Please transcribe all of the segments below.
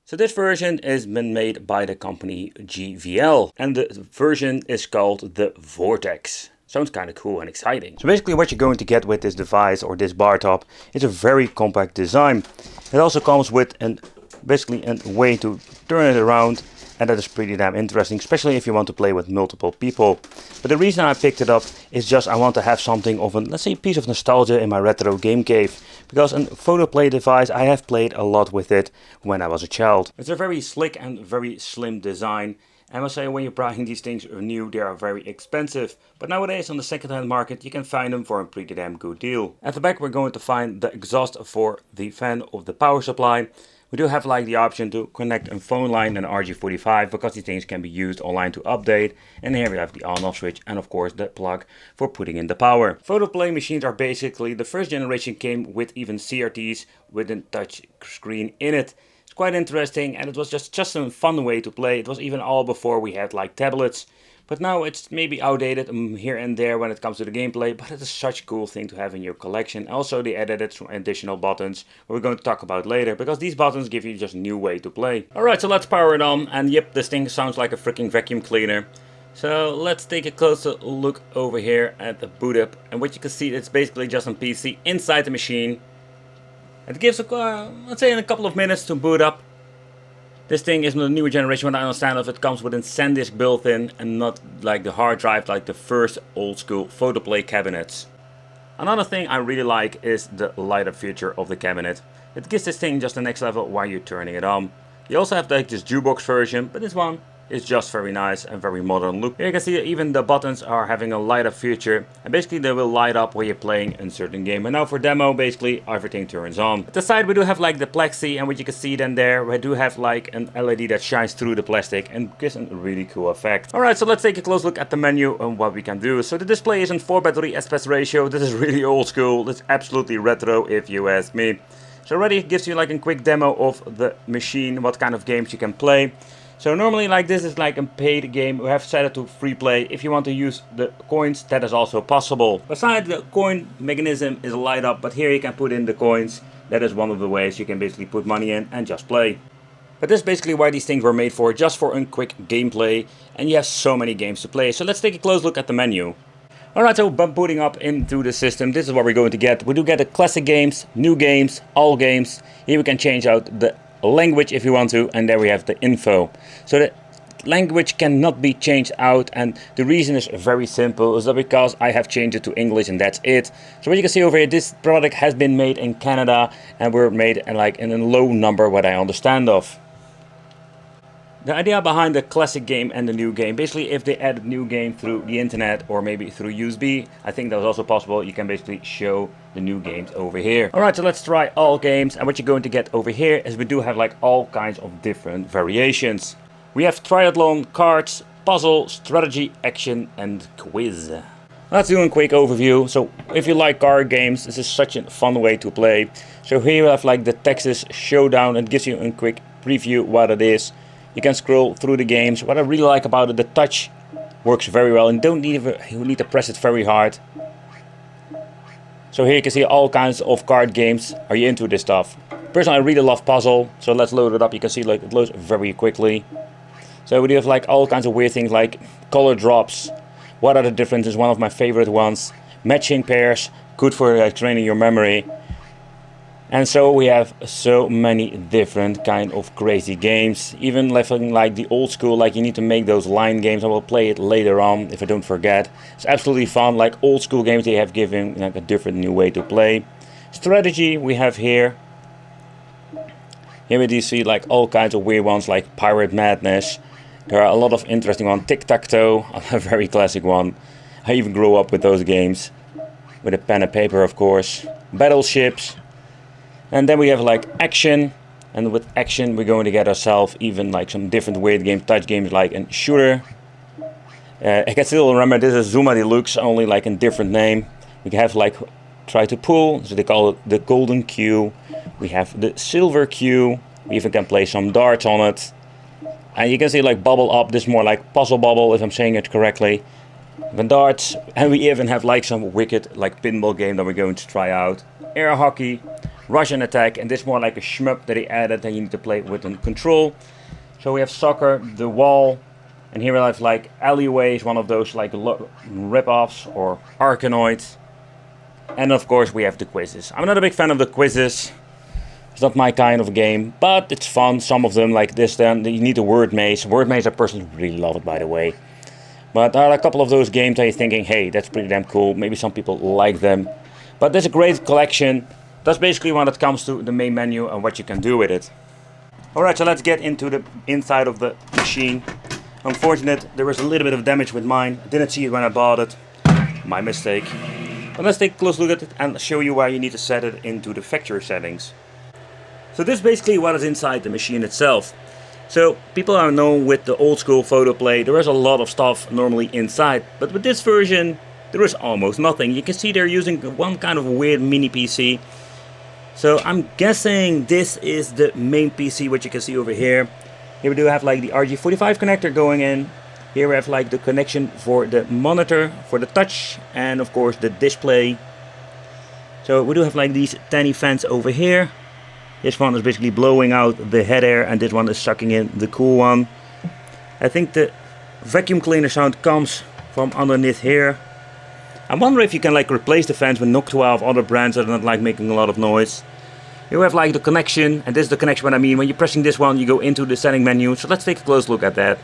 So this version has been made by the company JVL and the version is called the Vortex. Sounds kind of cool and exciting. So basically what you're going to get with this device or this bar top is a very compact design. It also comes with basically a way to turn it around, and that is pretty damn interesting, especially if you want to play with multiple people. But the reason I picked it up is just I want to have something of let's say, piece of nostalgia in my retro game cave. Because a photo play device, I have played a lot with it when I was a child. It's a very slick and very slim design. I must say, when you're buying these things new, they are very expensive. But nowadays on the second-hand market, you can find them for a pretty damn good deal. At the back we're going to find the exhaust for the fan of the power supply. We do have like the option to connect a phone line and RJ45 because these things can be used online to update. And here we have the on-off switch and of course the plug for putting in the power. Photoplay machines are basically the first generation, came with even CRTs with a touch screen in it. It's quite interesting and it was just a fun way to play. It was even all before we had like tablets. But now it's maybe outdated here and there when it comes to the gameplay, but it is such a cool thing to have in your collection. Also they added some additional buttons we're going to talk about later, because these buttons give you just a new way to play. Alright, so let's power it on, and yep, this thing sounds like a freaking vacuum cleaner. So let's take a closer look over here at the boot up, and what you can see, it's basically just a PC inside the machine. It gives let's say in a couple of minutes to boot up. This thing is the newer generation, what I understand of it comes with a SanDisk built in and not like the hard drive like the first old school photoplay cabinets. Another thing I really like is the light up feature of the cabinet. It gives this thing just the next level while you're turning it on. You also have like this jukebox version, but this one is just very nice and very modern look. Here you can see even the buttons are having a light up feature, and basically they will light up when you're playing a certain game. And now for demo, basically everything turns on. At the side we do have like the plexi, and what you can see then there, we do have like an LED that shines through the plastic and gives a really cool effect. Alright, so let's take a close look at the menu and what we can do. So the display is in 4:3 aspect ratio. This is really old school. It's absolutely retro if you ask me. So already it gives you like a quick demo of the machine, what kind of games you can play. So normally like this is like a paid game. We have set it to free play. If you want to use the coins, that is also possible. Besides, the coin mechanism is light up, but here you can put in the coins. That is one of the ways you can basically put money in and just play. But this is basically why these things were made for, just for a quick gameplay. And you have so many games to play. So let's take a close look at the menu. Alright, so booting up into the system, this is what we're going to get. We do get the classic games, new games, all games. Here we can change out the language if you want to, and there we have the info. So the language cannot be changed out, and the reason is very simple, is that because I have changed it to English and that's it. So what you can see over here, this product has been made in Canada and were made like in a low number, what I understand of. The idea behind the classic game and the new game, basically if they add a new game through the internet or maybe through USB, I think that was also possible. You can basically show the new games over here. Alright, so let's try all games, and what you're going to get over here is we do have like all kinds of different variations. We have triathlon, cards, puzzle, strategy, action and quiz. Let's do a quick overview. So if you like card games, this is such a fun way to play. So here you have like the Texas Showdown. It gives you a quick preview what it is. You can scroll through the games. What I really like about it, the touch works very well, and you need to press it very hard. So here you can see all kinds of card games. Are you into this stuff? Personally, I really love puzzle, so let's load it up. You can see like it loads very quickly. So we do have like all kinds of weird things like color drops. What are the differences? One of my favorite ones. Matching pairs, good for training your memory. And so we have so many different kind of crazy games. Even like the old school, like you need to make those line games. I will play it later on if I don't forget. It's absolutely fun, like old school games. They have given like a different new way to play. Strategy we have here. Here we do see like all kinds of weird ones like Pirate Madness. There are a lot of interesting ones. Tic-tac-toe, a very classic one. I even grew up with those games. With a pen and paper, of course. Battleships. And then we have like action, and with action we're going to get ourselves even like some different weird games, touch games like a shooter. I can still remember this is Zuma Deluxe, only like a different name. We have like try to pull, so they call it the golden cue. We have the silver cue. We even can play some darts on it. And you can see like bubble up, this is more like puzzle bubble if I'm saying it correctly. The darts, and we even have like some wicked like pinball game that we're going to try out. Air hockey. Russian attack, and this more like a shmup that he added that you need to play with a control. So we have soccer, the wall, and here we have like alleyways, one of those like rip-offs or Arkanoids. And of course we have the quizzes. I'm not a big fan of the quizzes. It's not my kind of game, but it's fun. Some of them like this, then you need a word maze. Word maze, I personally really love it, by the way. But there are a couple of those games that you're thinking, hey, that's pretty damn cool. Maybe some people like them. But there's a great collection. That's basically when it comes to the main menu and what you can do with it. Alright, so let's get into the inside of the machine. Unfortunate, there was a little bit of damage with mine. I didn't see it when I bought it. My mistake. But let's take a close look at it and show you where you need to set it into the factory settings. So this is basically what is inside the machine itself. So people are known with the old school photo play. There is a lot of stuff normally inside. But with this version, there is almost nothing. You can see they're using one kind of weird mini PC. So I'm guessing this is the main PC, which you can see over here. Here we do have like the RJ45 connector going in. Here we have like the connection for the monitor, for the touch, and of course the display. So we do have like these tiny fans over here. This one is basically blowing out the head air, and this one is sucking in the cool one. I think the vacuum cleaner sound comes from underneath here. I wonder if you can like replace the fans with Nokia 12 other brands that are not like making a lot of noise. Here we have like the connection, and this is the connection what I mean. When you're pressing this one, you go into the setting menu. So let's take a close look at that.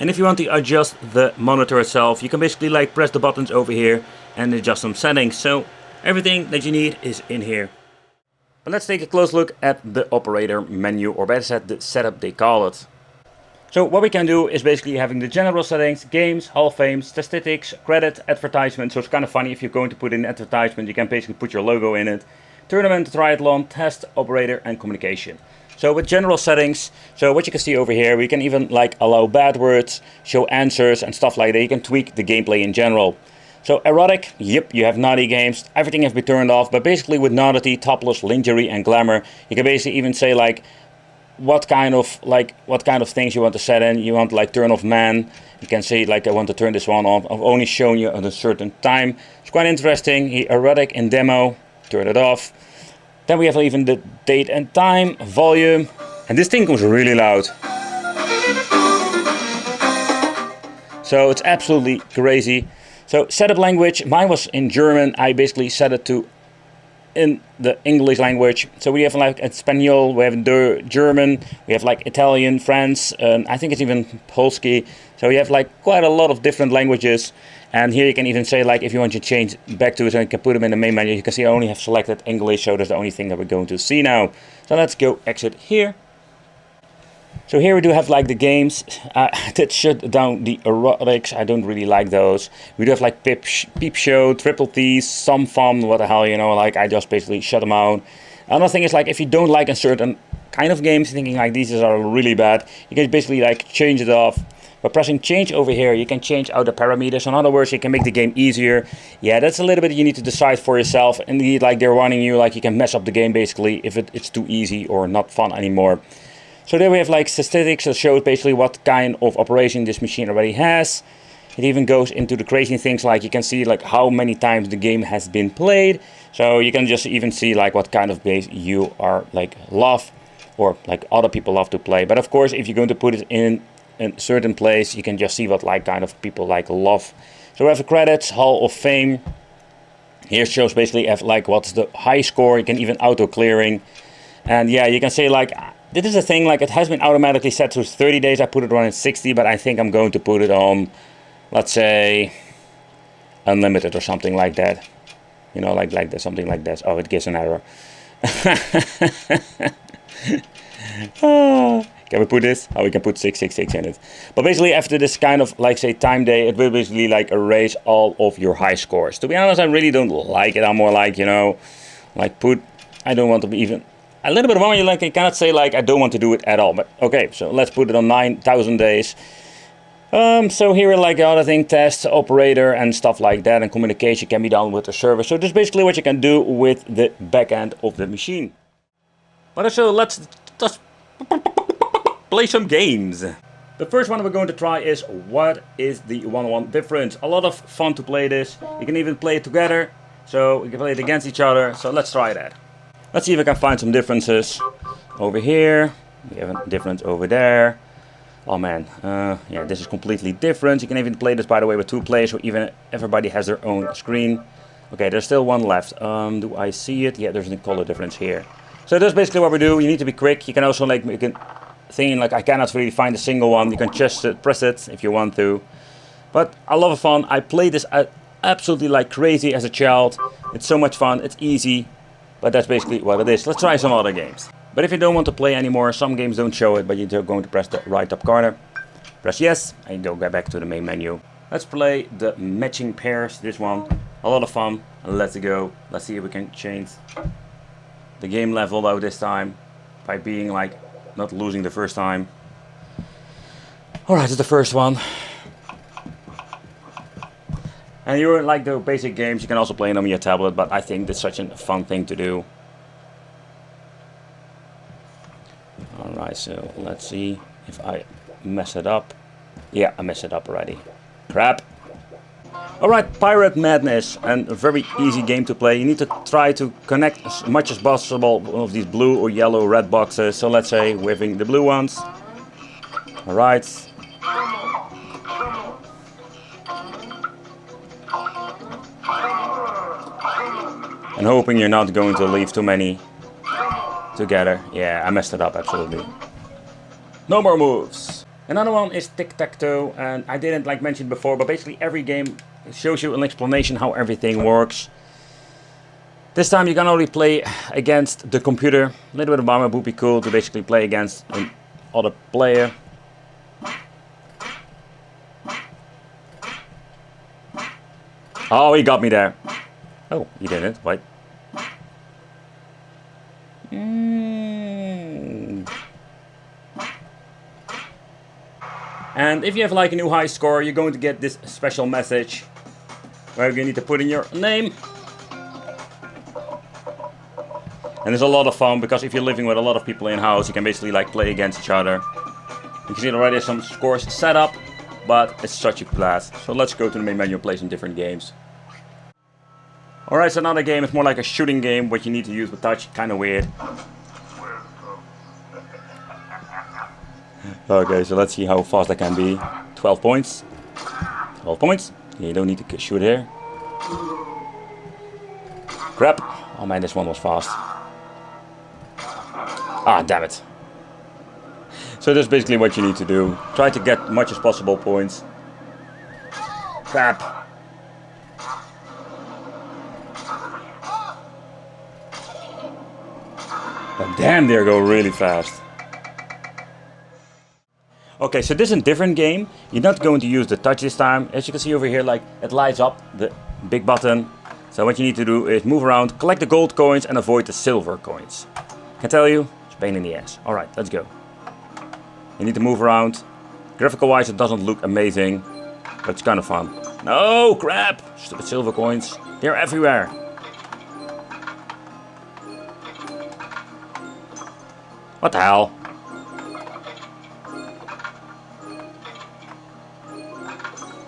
And if you want to adjust the monitor itself, you can basically like press the buttons over here and adjust some settings. So everything that you need is in here. But let's take a close look at the operator menu, or better said, the setup they call it. So what we can do is basically having the general settings, games, Hall of Fame, statistics, credit, advertisement. So it's kind of funny if you're going to put in advertisement, you can basically put your logo in it. Tournament, triathlon, test, operator, and communication. So with general settings, so what you can see over here, we can even like allow bad words, show answers and stuff like that. You can tweak the gameplay in general. So erotic, yep, you have naughty games, everything has been turned off, but basically with nudity, topless, lingerie and glamour, you can basically even say like what kind of things you want to set in. You want like turn off man, you can say like I want to turn this one off. I've only shown you at a certain time. It's quite interesting. Erotic in demo, turn it off. Then we have even the date and time, volume, and this thing was really loud. So it's absolutely crazy. So setup language, mine was in German. I basically set it to in the English language. So we have like Espanol, we have German, we have like Italian, French, I think it's even Polski. So you have like quite a lot of different languages. And here you can even say like if you want to change back to it, so you can put them in the main menu. You can see I only have selected English, so that's the only thing that we're going to see now. So let's go exit here. So here we do have like the games that shut down the erotics. I don't really like those. We do have like Peep Show, Triple T's, Some Fun, what the hell, you know, like I just basically shut them out. Another thing is like if you don't like a certain kind of games, thinking like these are really bad, you can basically like change it off. By pressing change over here, you can change out the parameters. In other words, you can make the game easier. Yeah, that's a little bit you need to decide for yourself. Indeed, like they're warning you, like you can mess up the game basically if it's too easy or not fun anymore. So there we have like statistics that shows basically what kind of operation this machine already has. It even goes into the crazy things like you can see like how many times the game has been played. So you can just even see like what kind of base you are like love or like other people love to play. But of course, if you're going to put it in a certain place, you can just see what like kind of people like love. So we have the credits, Hall of Fame. Here shows basically like what's the high score. You can even auto clearing. And yeah, you can say like this is a thing, like it has been automatically set to 30 days. I put it on at 60, but I think I'm going to put it on, let's say, unlimited or something like that. You know, like that, something like that. Oh, it gives an error. Can we put this? Oh, we can put 666 in it. But basically after this kind of like say time day, it will basically like erase all of your high scores. To be honest, I really don't like it. I'm more like, you know, like I don't want to be even a little bit more, like I cannot say like I don't want to do it at all. But okay, so let's put it on 9,000 days. So here are like the other thing, test, operator and stuff like that, and communication can be done with the server. So this is basically what you can do with the back end of the machine. But so let's just play some games. The first one we're going to try is what is the 1-on-1 difference. A lot of fun to play this. You can even play it together, so we can play it against each other. So let's try that. Let's see if I can find some differences over here. We have a difference over there. Oh man, yeah, this is completely different. You can even play this, by the way, with 2 players, or even everybody has their own screen. Okay, there's still one left. Do I see it? Yeah, there's a color difference here. So that's basically what we do. You need to be quick. You can also like make a thing like I cannot really find a single one. You can just press it if you want to. But a lot of fun. I played this absolutely like crazy as a child. It's so much fun. It's easy. But that's basically what it is. Let's try some other games. But if you don't want to play anymore, some games don't show it, but you're going to press the right top corner. Press yes, and go back to the main menu. Let's play the matching pairs, this one. A lot of fun. Let's go. Let's see if we can change the game level though this time. By being like, not losing the first time. Alright, it's the first one. And you like the basic games, you can also play them on your tablet, but I think that's such a fun thing to do. Alright, so let's see if I mess it up. Yeah, I messed it up already. Crap. Alright, Pirate Madness, and a very easy game to play. You need to try to connect as much as possible of these blue or yellow red boxes. So let's say we're having the blue ones. Alright. And hoping you're not going to leave too many together. Yeah, I messed it up, absolutely. No more moves. Another one is tic-tac-toe, and I didn't like mention before, but basically every game shows you an explanation how everything works. This time you can only play against the computer. A little bit of bummer, would be cool to basically play against another player. Oh, he got me there. Oh, he didn't. Wait. And if you have like a new high score, you're going to get this special message where you need to put in your name. And it's a lot of fun because if you're living with a lot of people in house, you can basically like play against each other. You can see already some scores set up, but it's such a blast. So let's go to the main menu and play some different games. Alright, so another game is more like a shooting game, what you need to use with touch, kind of weird. Okay, so let's see how fast I can be. 12 points. 12 points. Yeah, you don't need to shoot here. Crap. Oh man, this one was fast. Ah, damn it. So that's basically what you need to do. Try to get much as possible points. Crap. But damn, they go really fast. Okay, so this is a different game. You're not going to use the touch this time. As you can see over here, like it lights up the big button. So what you need to do is move around, collect the gold coins and avoid the silver coins. I can tell you, it's a pain in the ass. Alright, let's go. You need to move around. Graphical wise it doesn't look amazing, but it's kind of fun. No, crap! Stupid silver coins. They're everywhere. What the hell?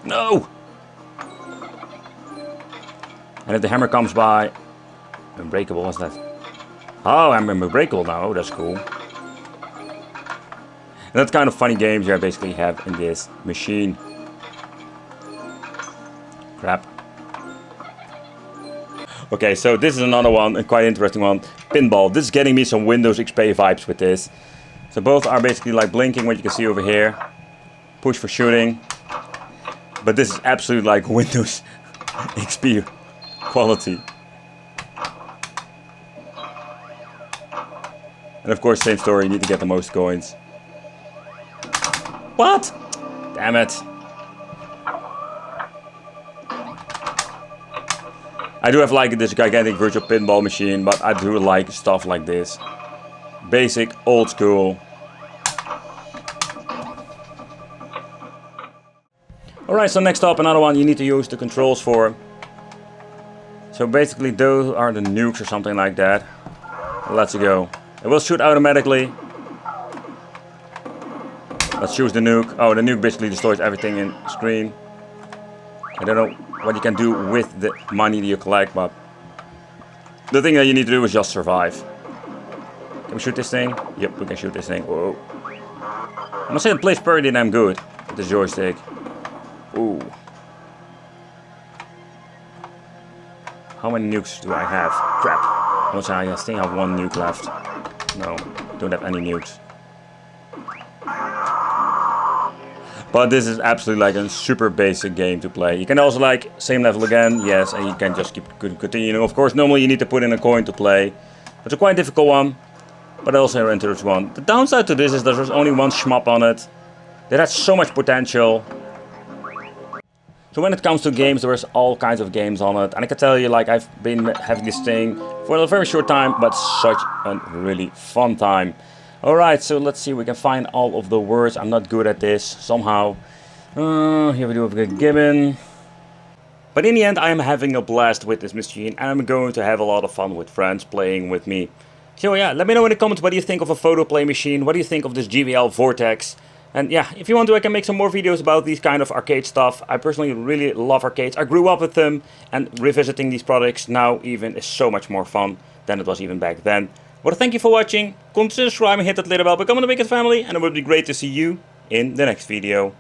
No! And if the hammer comes by... Unbreakable, what's that? Oh, I'm unbreakable now. Oh, that's cool. And that's kind of funny games you basically have in this machine. Crap. Okay, so this is another one, a quite interesting one. Pinball. This is getting me some Windows XP vibes with this. So both are basically like blinking, what you can see over here. Push for shooting. But this is absolutely like Windows XP quality. And of course, same story, you need to get the most coins. What? Damn it. I do have like this gigantic virtual pinball machine, but I do like stuff like this. Basic, old school. Alright, so next up, another one you need to use the controls for. So basically those are the nukes or something like that. Let's go. It will shoot automatically. Let's choose the nuke. Oh, the nuke basically destroys everything in screen. I don't know what you can do with the money that you collect, but the thing that you need to do is just survive. Can we shoot this thing? Yep, we can shoot this thing. Whoa. I must say it plays pretty damn good with the joystick. Ooh. How many nukes do I have? Crap. I think I have 1 nuke left. No, don't have any nukes. But this is absolutely like a super basic game to play. You can also like same level again, yes, and you can just keep continuing. Of course, normally you need to put in a coin to play. It's a quite difficult one, but also an interesting one. The downside to this is there's only 1 shmup on it. That has so much potential. So when it comes to games, there's all kinds of games on it. And I can tell you, like, I've been having this thing for a very short time, but such a really fun time. Alright, so let's see, we can find all of the words. I'm not good at this, somehow. Here we do have a gibbon. But in the end, I am having a blast with this machine, and I'm going to have a lot of fun with friends playing with me. So yeah, let me know in the comments what do you think of a photo play machine, what do you think of this JVL Vortex. And yeah, if you want to, I can make some more videos about these kind of arcade stuff. I personally really love arcades. I grew up with them, and revisiting these products now even is so much more fun than it was even back then. Well, thank you for watching. Consider subscribing, hit that little bell, become the biggest family, and it would be great to see you in the next video.